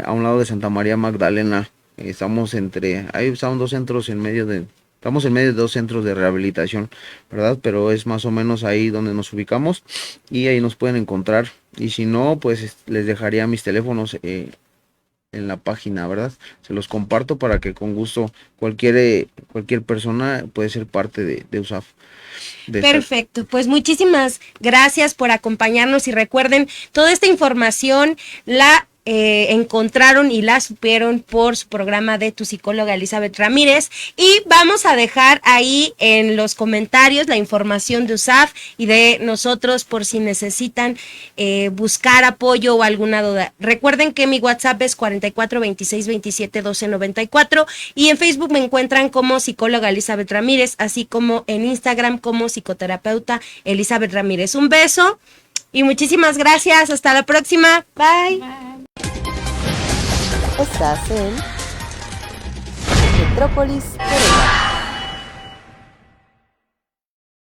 a un lado de Santa María Magdalena. Estamos ahí están dos centros estamos en medio de dos centros de rehabilitación, ¿verdad? Pero es más o menos ahí donde nos ubicamos y ahí nos pueden encontrar. Y si no, pues les dejaría mis teléfonos en la página, ¿verdad? Se los comparto para que con gusto cualquier persona puede ser parte de USAF. Perfecto, pues muchísimas gracias por acompañarnos y recuerden, toda esta información la encontraron y la supieron por su programa de Tu Psicóloga Elizabeth Ramírez, y vamos a dejar ahí en los comentarios la información de USAF y de nosotros por si necesitan buscar apoyo o alguna duda. Recuerden que mi WhatsApp es 44 26 27 12 94 y en Facebook me encuentran como Psicóloga Elizabeth Ramírez, así como en Instagram como Psicoterapeuta Elizabeth Ramírez. Un beso y muchísimas gracias. Hasta la próxima. Bye. Bye. Estás en Metrópolis Querétaro.